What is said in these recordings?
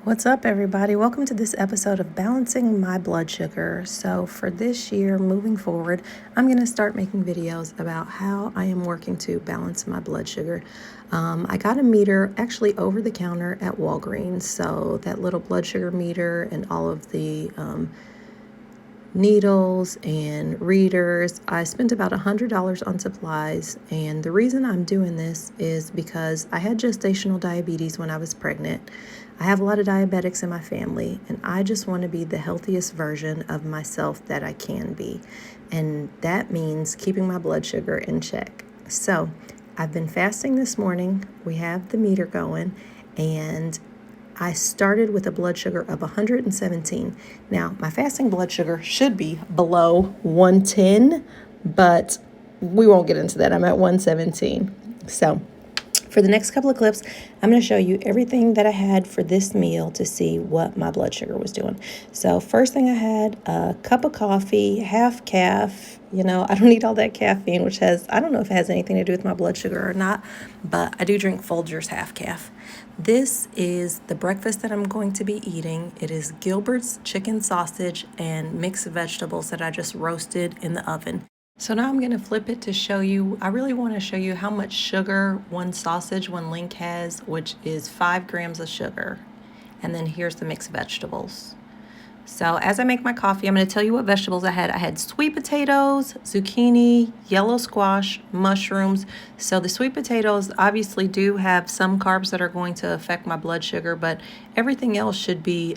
What's up, everybody? Welcome to this episode of Balancing My Blood Sugar. So for this year, moving forward, I'm going to start making videos about how I am working to balance my blood sugar. I got a meter actually over the counter at Walgreens. So that little blood sugar meter and all of the needles and readers. I spent about $100 on supplies, and the reason I'm doing this is because I had gestational diabetes when I was pregnant. I have a lot of diabetics in my family, and I just want to be the healthiest version of myself that I can be, and that means keeping my blood sugar in check. So I've been fasting this morning. We have the meter going, and I started with a blood sugar of 117. Now, my fasting blood sugar should be below 110, but we won't get into that. I'm at 117. So, for the next couple of clips, I'm going to show you everything that I had for this meal to see what my blood sugar was doing. So, first thing I had a cup of coffee, half calf. You know, I don't need all that caffeine, which I don't know if it has anything to do with my blood sugar or not, but I do drink Folgers half calf. This is the breakfast that I'm going to be eating. It is Gilbert's chicken sausage and mixed vegetables that I just roasted in the oven. So now I'm going to flip it to show you, I really want to show you how much sugar one link has, which is 5 grams of sugar. And then here's the mixed vegetables. So as I make my coffee, I'm going to tell you what vegetables I had. I had sweet potatoes, zucchini, yellow squash, mushrooms. So the sweet potatoes obviously do have some carbs that are going to affect my blood sugar, but everything else should be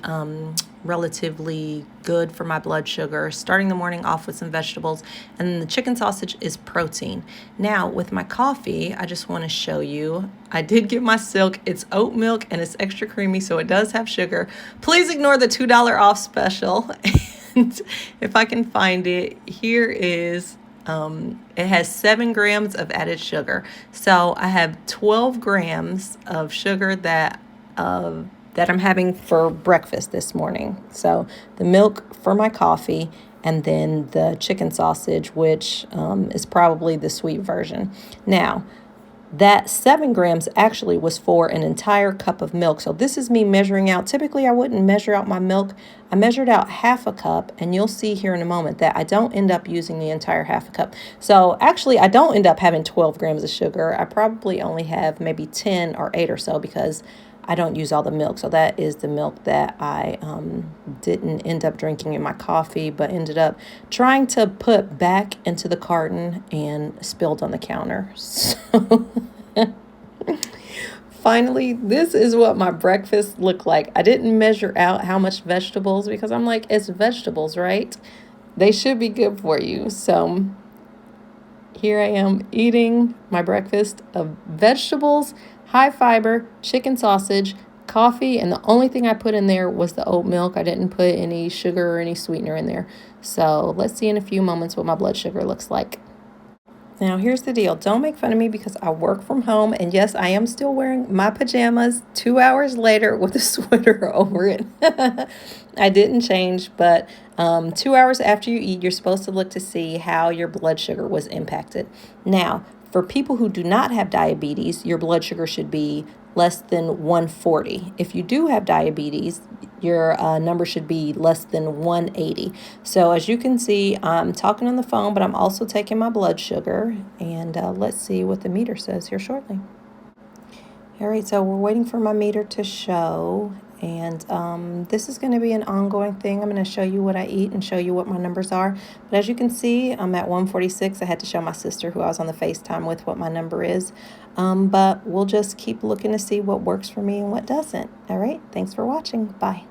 relatively good for my blood sugar. Starting the morning off with some vegetables, and then the chicken sausage is protein. Now with my coffee, I just want to show you, I did get my Silk. It's oat milk and it's extra creamy, so it does have sugar. Please ignore the $2 off special. And if I can find it, here is it has 7 grams of added sugar. So I have 12 grams of sugar that I'm having for breakfast this morning. So the milk for my coffee, and then the chicken sausage, which is probably the sweet version. Now, that 7 grams actually was for an entire cup of milk. So this is me measuring out. Typically, I wouldn't measure out my milk. I measured out half a cup, and you'll see here in a moment that I don't end up using the entire half a cup. So actually, I don't end up having 12 grams of sugar. I probably only have maybe 10 or 8 or so because I don't use all the milk. So that is the milk that I didn't end up drinking in my coffee, but ended up trying to put back into the carton and spilled on the counter. So finally, this is what my breakfast looked like. I didn't measure out how much vegetables because I'm like, it's vegetables, right? They should be good for you. So here I am eating my breakfast of vegetables, high fiber, chicken sausage, coffee, and the only thing I put in there was the oat milk. I didn't put any sugar or any sweetener in there. So let's see in a few moments what my blood sugar looks like. Now, here's the deal. Don't make fun of me because I work from home, and yes, I am still wearing my pajamas 2 hours later with a sweater over it. I didn't change, but 2 hours after you eat, you're supposed to look to see how your blood sugar was impacted. Now, for people who do not have diabetes, your blood sugar should be less than 140. If you do have diabetes, your number should be less than 180. So as you can see, I'm talking on the phone, but I'm also taking my blood sugar. And let's see what the meter says here shortly. All right, so we're waiting for my meter to show. And this is going to be an ongoing thing. I'm going to show you what I eat and show you what my numbers are. But as you can see, I'm at 146. I had to show my sister who I was on the FaceTime with what my number is. But we'll just keep looking to see what works for me and what doesn't. All right, thanks for watching. Bye.